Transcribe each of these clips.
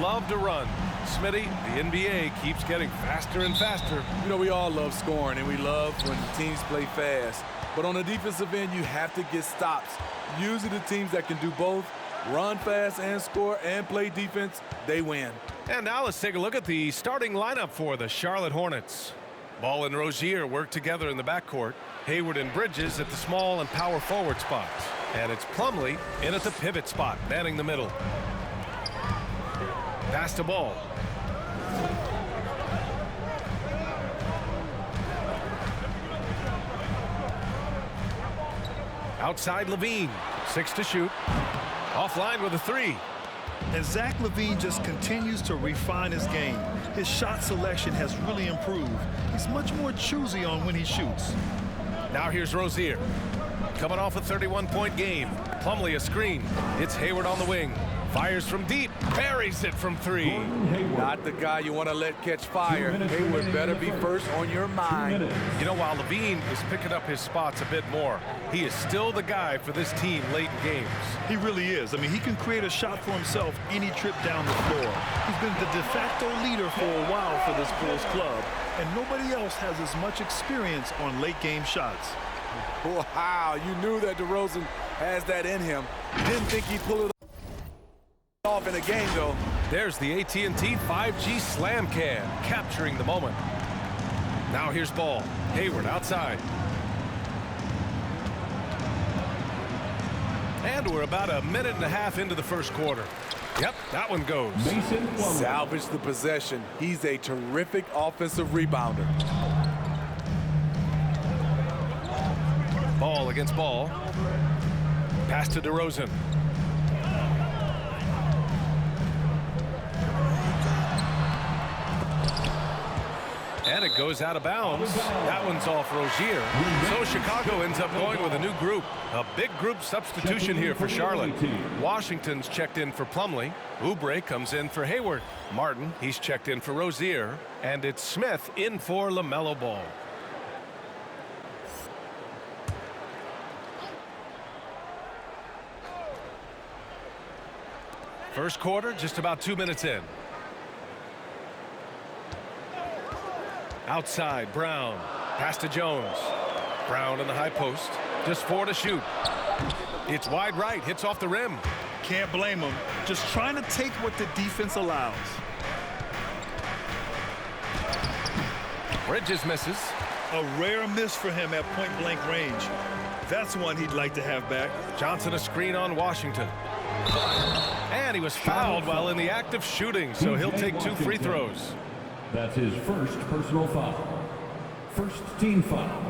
love to run. Smitty, the NBA keeps getting faster and faster. You know, we all love scoring, and we love when teams play fast. But on the defensive end, you have to get stops. Usually the teams that can do both, run fast and score and play defense, they win. And now let's take a look at the starting lineup for the Charlotte Hornets. Ball and Rozier work together in the backcourt. Hayward and Bridges at the small and power forward spots. And it's Plumlee in at the pivot spot, manning the middle. Pass to Ball. Outside Levine, 6 to shoot. Offline with a 3. And Zach LaVine just continues to refine his game. His shot selection has really improved. He's much more choosy on when he shoots. Now here's Rozier. Coming off a 31-point game. Plumlee a screen. It's Hayward on the wing. Fires from deep. Buries it from 3. Not the guy you want to let catch fire. Hayward better be first on your mind. You know, while Levine is picking up his spots a bit more, he is still the guy for this team late in games. He really is. I mean, he can create a shot for himself any trip down the floor. He's been the de facto leader for a while for this Bulls club, and nobody else has as much experience on late-game shots. Wow, you knew that DeRozan has that in him. Didn't think he'd pull it off in a game, though. There's the AT&T 5G Slam Cam, capturing the moment. Now here's Ball. Hayward outside. And we're about a minute and a half into the first quarter. Yep, that one goes. Salvage the possession. He's a terrific offensive rebounder. Ball against Ball. Pass to DeRozan. And it goes out of bounds. That one's off Rozier. So Chicago ends up going with a new group. A big group substitution here for Charlotte. Washington's checked in for Plumlee. Oubre comes in for Hayward. Martin, he's checked in for Rozier. And it's Smith in for LaMelo Ball. First quarter, just about 2 minutes in. Outside, Brown. Pass to Jones. Brown in the high post. Just 4 to shoot. It's wide right. Hits off the rim. Can't blame him. Just trying to take what the defense allows. Bridges misses. A rare miss for him at point-blank range. That's one he'd like to have back. Johnson a screen on Washington. And he was fouled while in the act of shooting, so he'll take 2 free throws. That's his first personal foul. First team foul.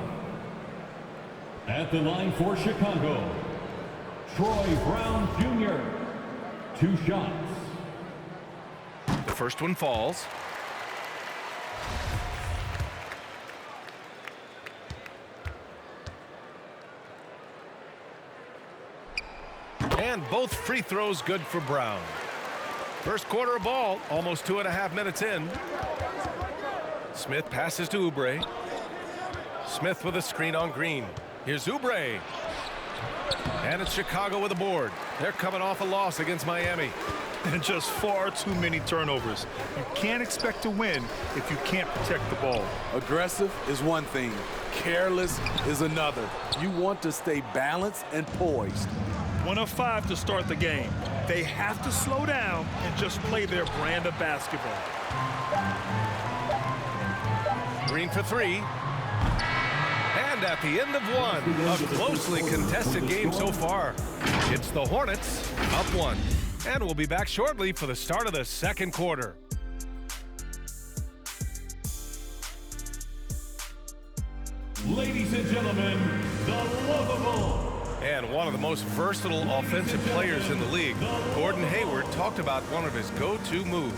At the line for Chicago, Troy Brown Jr. 2 shots. The first one falls. And both free throws good for Brown. First quarter of ball, almost 2.5 minutes in. Smith passes to Oubre. Smith with a screen on Green. Here's Oubre. And it's Chicago with a board. They're coming off a loss against Miami. And just far too many turnovers. You can't expect to win if you can't protect the ball. Aggressive is one thing. Careless is another. You want to stay balanced and poised. 1 of 5 to start the game. They have to slow down and just play their brand of basketball. Green for 3. And at the end of one, a closely contested game so far. It's the Hornets up 1. And we'll be back shortly for the start of the second quarter. Ladies and gentlemen, the lovable. And one of the most versatile offensive players in the league, Gordon Hayward, talked about one of his go-to moves.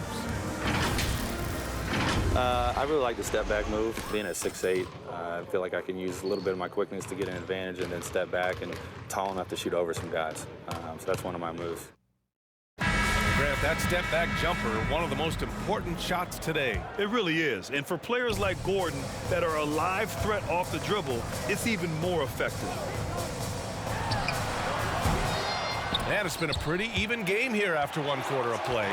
I really like the step-back move. Being at 6'8", I feel like I can use a little bit of my quickness to get an advantage and then step back and tall enough to shoot over some guys. So that's one of my moves. Grant, that step-back jumper, one of the most important shots today. It really is. And for players like Gordon that are a live threat off the dribble, it's even more effective. And it's been a pretty even game here after one quarter of play.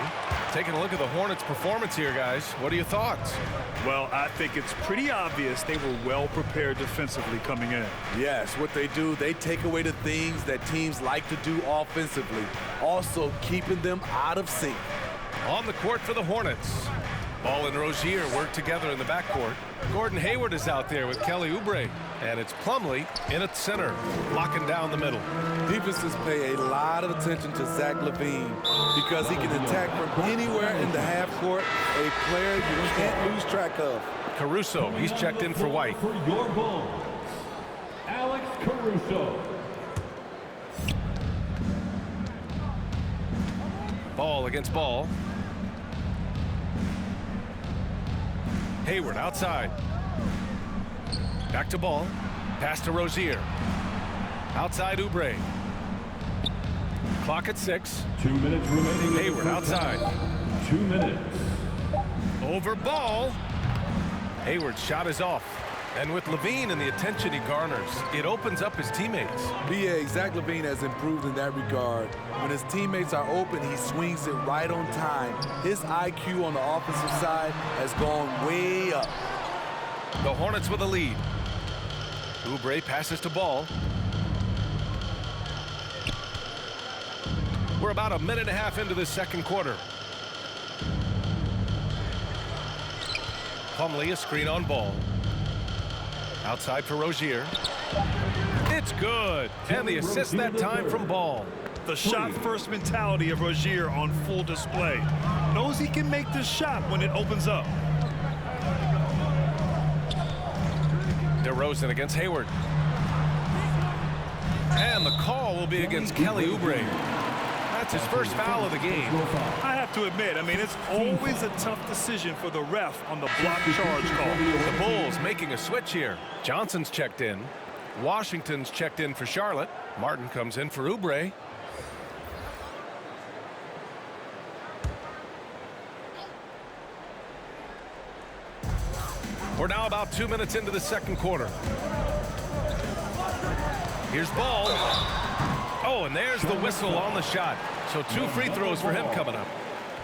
Taking a look at the Hornets' performance here, guys. What are your thoughts? Well, I think it's pretty obvious they were well prepared defensively coming in. Yes, what they do, they take away the things that teams like to do offensively, also keeping them out of sync. On the court for the Hornets. Ball and Rozier work together in the backcourt. Gordon Hayward is out there with Kelly Oubre. And it's Plumlee in at center, locking down the middle. Defenses pay a lot of attention to Zach LaVine because he can attack from anywhere in the half court, a player you can't lose track of. Caruso, he's checked in for White. For your Bulls, Alex Caruso. Ball against ball. Hayward outside. Back to ball. Pass to Rozier. Outside Oubre. Clock at 6. 2 minutes remaining. Hayward outside. 2 minutes. Over ball. Hayward's shot is off. And with LaVine and the attention he garners, it opens up his teammates. BA, Zach LaVine has improved in that regard. When his teammates are open, he swings it right on time. His IQ on the offensive side has gone way up. The Hornets with a lead. Oubre passes to ball. We're about a minute and a half into this second quarter. Plumlee, a screen on ball. Outside for Rozier. It's good. And the assist that time from Ball. The shot-first mentality of Rozier on full display. Knows he can make this shot when it opens up. DeRozan against Hayward. And the call will be against Kelly Oubre. That's his first foul of the game. I have to admit, I mean, it's always a tough decision for the ref on the block charge call. The Bulls making a switch here. Johnson's checked in. Washington's checked in for Charlotte. Martin comes in for Oubre. We're now about 2 minutes into the second quarter. Here's Ball. Oh, and there's the whistle on the shot. So 2 free throws for him coming up.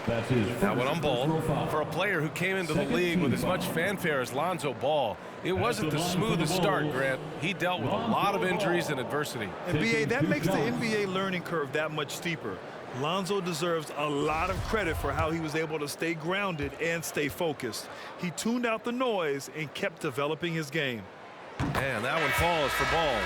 That's his That one on Ball. For a player who came into the league with as much fanfare as Lonzo Ball, it wasn't the smoothest start, Grant. He dealt with a lot of injuries and adversity. And BA, that makes the NBA learning curve that much steeper. Lonzo deserves a lot of credit for how he was able to stay grounded and stay focused. He tuned out the noise and kept developing his game. And that one falls for Ball.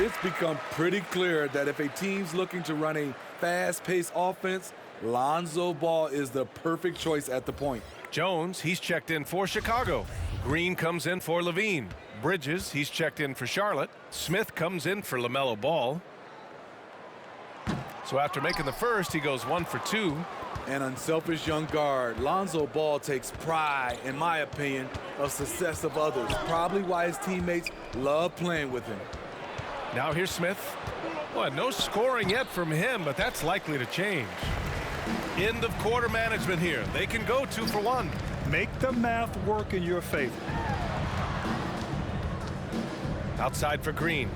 It's become pretty clear that if a team's looking to run a fast-paced offense, Lonzo Ball is the perfect choice at the point. Jones, he's checked in for Chicago. Green comes in for LaVine. Bridges, he's checked in for Charlotte. Smith comes in for LaMelo Ball. So after making the first, he goes 1 for 2. An unselfish young guard. Lonzo Ball takes pride, in my opinion, of success of others. Probably why his teammates love playing with him. Now here's Smith. Well, no scoring yet from him, but that's likely to change. End of quarter management here. They can go 2 for 1. Make the math work in your favor. Outside for Green.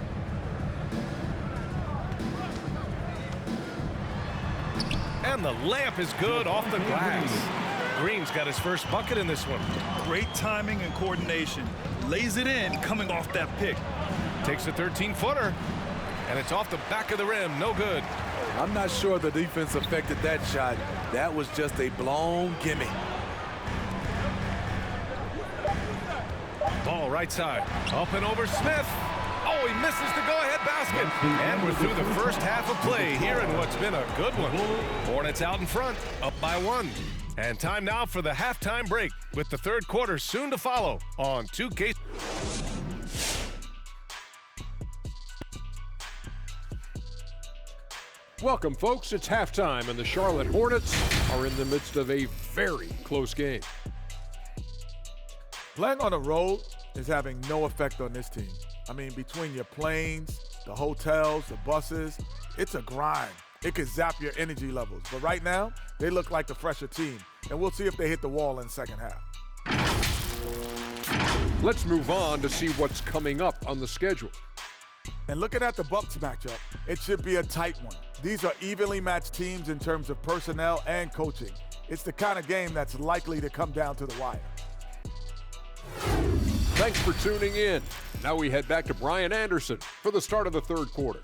And the layup is good off the glass. Green's got his first bucket in this one. Great timing and coordination. Lays it in coming off that pick. Takes a 13-footer. And it's off the back of the rim. No good. I'm not sure the defense affected that shot. That was just a blown gimme. Ball right side. Up and over Smith. Oh, he misses the go-ahead basket. And we're through the first half of play here in what's been a good one. Hornets out in front, up by 1. And time now for the halftime break with the third quarter soon to follow on 2K. Welcome, folks. It's halftime, and the Charlotte Hornets are in the midst of a very close game. Playing on the road is having no effect on this team. I mean, between your planes, the hotels, the buses, it's a grind. It could zap your energy levels. But right now, they look like the fresher team. And we'll see if they hit the wall in the second half. Let's move on to see what's coming up on the schedule. And looking at the Bucks matchup, it should be a tight one. These are evenly matched teams in terms of personnel and coaching. It's the kind of game that's likely to come down to the wire. Thanks for tuning in. Now we head back to Brian Anderson for the start of the third quarter.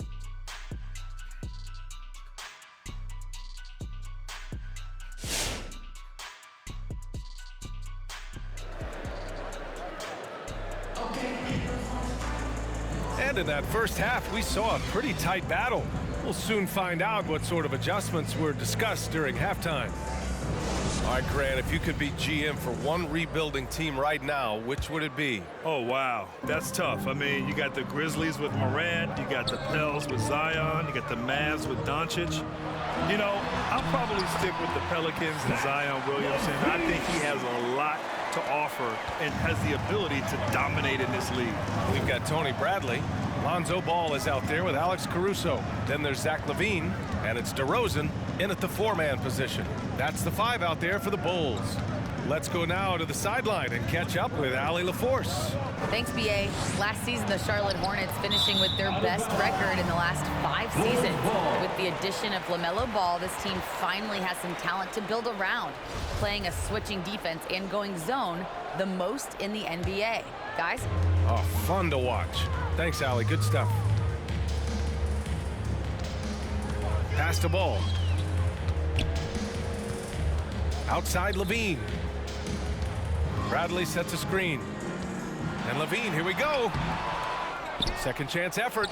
And in that first half, we saw a pretty tight battle. We'll soon find out what sort of adjustments were discussed during halftime. All right, Grant, if you could be GM for one rebuilding team right now, which would it be? Oh, wow. That's tough. I mean, you got the Grizzlies with Morant, you got the Pels with Zion, you got the Mavs with Doncic. You know, I'll probably stick with the Pelicans and Zion Williamson. I think he has a lot to offer and has the ability to dominate in this league. We've got Tony Bradley. Lonzo Ball is out there with Alex Caruso. Then there's Zach LaVine, and it's DeRozan in at the four-man position. That's the five out there for the Bulls. Let's go now to the sideline and catch up with Allie LaForce. Thanks, B.A. Last season, the Charlotte Hornets finishing with their best record in the last 5 seasons. With the addition of LaMelo Ball, this team finally has some talent to build around, playing a switching defense and going zone the most in the NBA. Guys? Oh, fun to watch. Thanks, Allie. Good stuff. Pass to Ball. Outside LaVine. Bradley sets a screen. And LaVine, here we go. Second chance effort.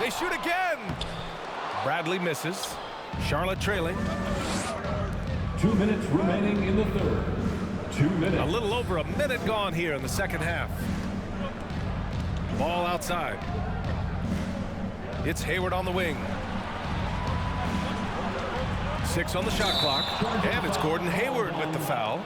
They shoot again. Bradley misses. Charlotte trailing. 2 minutes remaining in the third. 2 minutes. A little over a minute gone here in the second half. Ball outside. It's Hayward on the wing. 6 on the shot clock. And it's Gordon Hayward with the foul.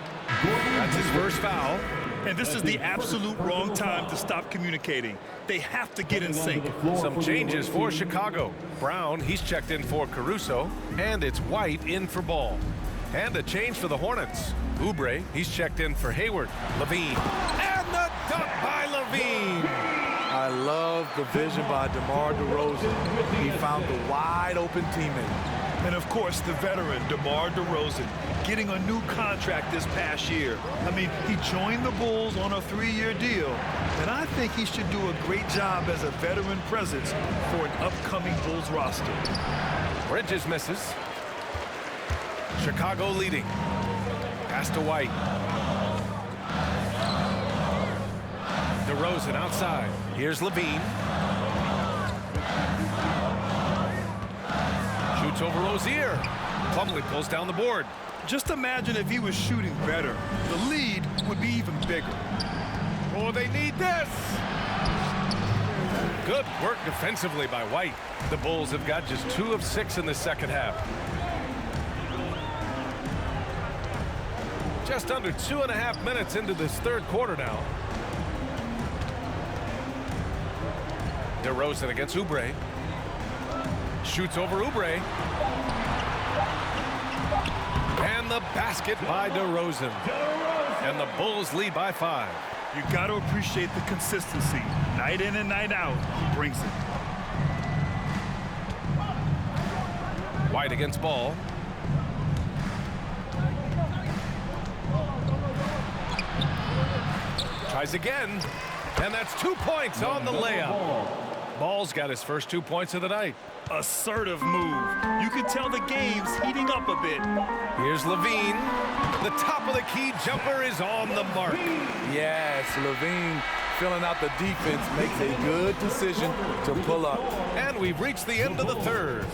That's his first foul. And this is the absolute wrong time to stop communicating. They have to get in sync. Some changes for Chicago. Brown, he's checked in for Caruso. And it's White in for Ball. And a change for the Hornets. Oubre, he's checked in for Hayward. LaVine. And the dunk by LaVine. I love the vision by DeMar DeRozan. He found the wide open teammate. And of course, the veteran, DeMar DeRozan, getting a new contract this past year. I mean, he joined the Bulls on a 3-year deal, and I think he should do a great job as a veteran presence for an upcoming Bulls roster. Bridges misses. Chicago leading. Pass to White. DeRozan outside. Here's LaVine. Shoots over Rozier. Plumlee pulls down the board. Just imagine if he was shooting better. The lead would be even bigger. Oh, they need this. Good work defensively by White. The Bulls have got just 2 of 6 in the second half. Just under 2.5 minutes into this third quarter now. DeRozan against Oubre. Shoots over Oubre. And the basket by DeRozan. And the Bulls lead by 5. You got to appreciate the consistency. Night in and night out, he brings it. White against Ball. Tries again. And that's 2 points on the layup. Ball's got his first 2 points of the night. Assertive move. You can tell the game's heating up a bit. Here's LaVine. The top of the key jumper is on the mark. Yes, LaVine filling out the defense makes a good decision to pull up. And we've reached the end of the third.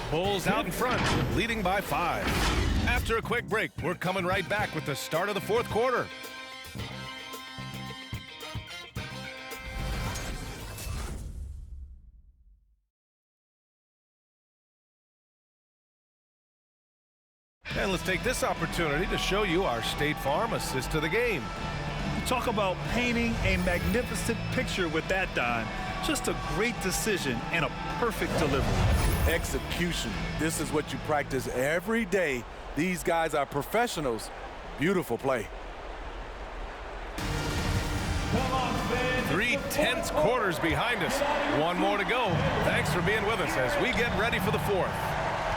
Bulls out in front, leading by 5. After a quick break, we're coming right back with the start of the fourth quarter. And let's take this opportunity to show you our State Farm assist to the game. Talk about painting a magnificent picture with that dime. Just a great decision and a perfect delivery. Execution. This is what you practice every day. These guys are professionals. Beautiful play. 3 intense quarters behind us. One more to go. Thanks for being with us as we get ready for the fourth.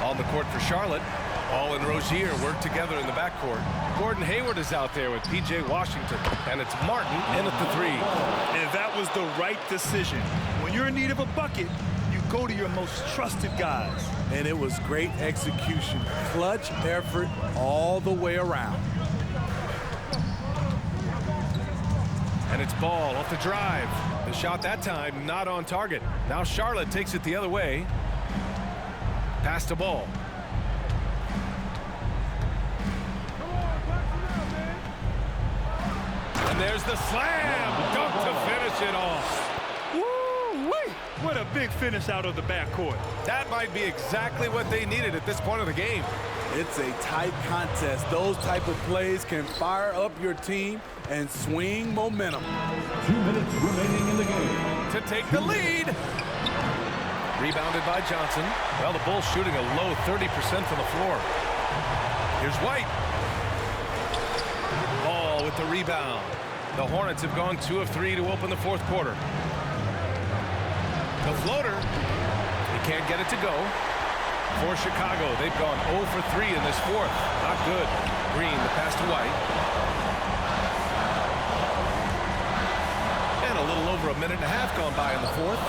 On the court for Charlotte, Ball and Rozier work together in the backcourt. Gordon Hayward is out there with P.J. Washington, and it's Martin in at the three. And that was the right decision. When you're in need of a bucket, you go to your most trusted guys. And it was great execution. Clutch effort all the way around. And it's Ball off the drive. The shot that time not on target. Now Charlotte takes it the other way. Pass to Ball. And there's the slam. Dunk to finish it off. Woo-wee! What a big finish out of the backcourt. That might be exactly what they needed at this point of the game. It's a tight contest. Those type of plays can fire up your team and swing momentum. 2 minutes remaining in the game. To take the lead. Rebounded by Johnson. Well, the Bulls shooting a low 30% from the floor. Here's White. Ball with the rebound. The Hornets have gone 2 of 3 to open the fourth quarter. The floater. He can't get it to go. For Chicago, they've gone 0 for 3 in this fourth. Not good. Green, the pass to White. And a little over a minute and a half gone by in the fourth.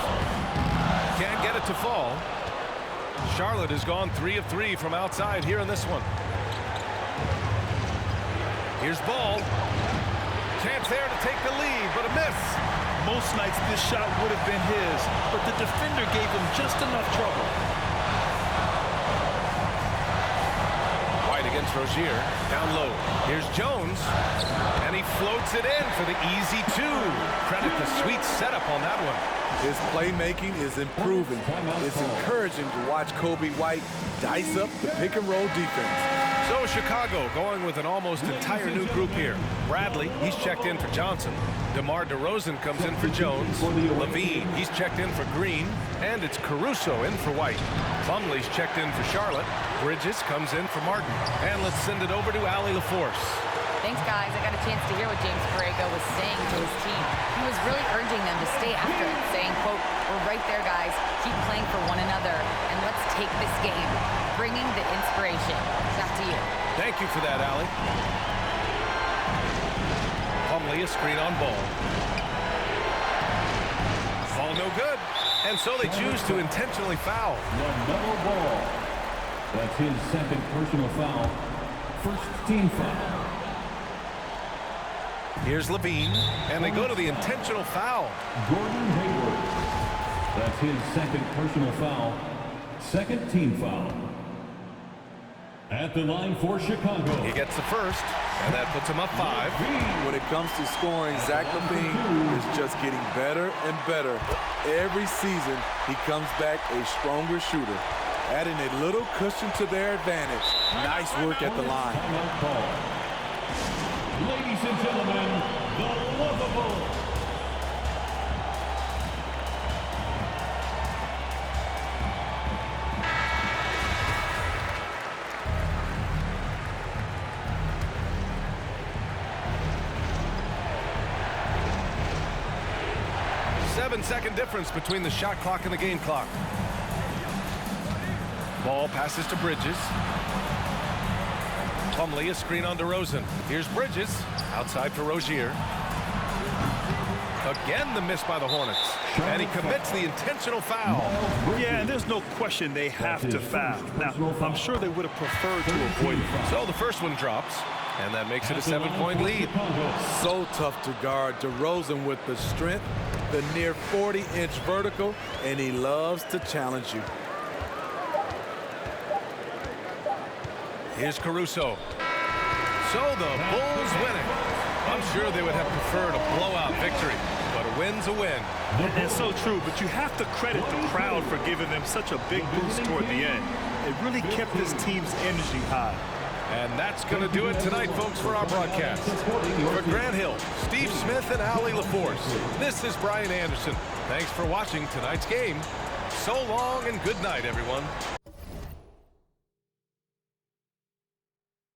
Can't get it to fall. Charlotte has gone 3 of 3 from outside here in this one. Here's Ball. Chance there to take the lead, but a miss. Most nights this shot would have been his, but the defender gave him just enough trouble. White against Rozier. Down low. Here's Jones. And he floats it in for the easy two. Credit the sweet setup on that one. His playmaking is improving. It's encouraging to watch Kobe White dice up the pick-and-roll defense. So Chicago going with an almost entire new group here. Bradley, he's checked in for Johnson. DeMar DeRozan comes in for Jones. Levine, he's checked in for Green. And it's Caruso in for White. Plumlee's checked in for Charlotte. Bridges comes in for Martin. And let's send it over to Allie LaForce. Thanks, guys. I got a chance to hear what James Borrego was saying to his team. He was really urging them to stay after it, saying, quote, "We're right there, guys. Keep playing for one another, and let's take this game." Bringing the inspiration. Back to you. Thank you for that, Allie. Plumlee, a screen on Ball. Ball no good. And so they choose to intentionally foul. LaMelo Ball. That's his second personal foul. First team foul. Here's Levine, and they go to the intentional foul. Gordon Hayward. That's his second personal foul. Second team foul. At the line for Chicago. He gets the first, and that puts him up 5. When it comes to scoring, Zach LaVine is just getting better and better. Every season, he comes back a stronger shooter, adding a little cushion to their advantage. Nice work at the line. Ladies and gentlemen, the lovable. Seven-second difference between the shot clock and the game clock. Ball passes to Bridges. Plumlee, a screen on DeRozan. Here's Bridges, outside for Rozier. Again, the miss by the Hornets. And he commits the intentional foul. Yeah, and there's no question they have to foul. Now, I'm sure they would have preferred to avoid it. So the first one drops, and that makes it a 7-point lead. So tough to guard. DeRozan with the strength, the near 40-inch vertical, and he loves to challenge you. Here's Caruso. So the Bulls winning. I'm sure they would have preferred a blowout victory, but a win's a win. And so true, but you have to credit the crowd for giving them such a big boost toward the end. It really kept this team's energy high. And that's going to do it tonight, folks, for our broadcast. For Grant Hill, Steve Smith, and Allie LaForce, this is Brian Anderson. Thanks for watching tonight's game. So long and good night, everyone.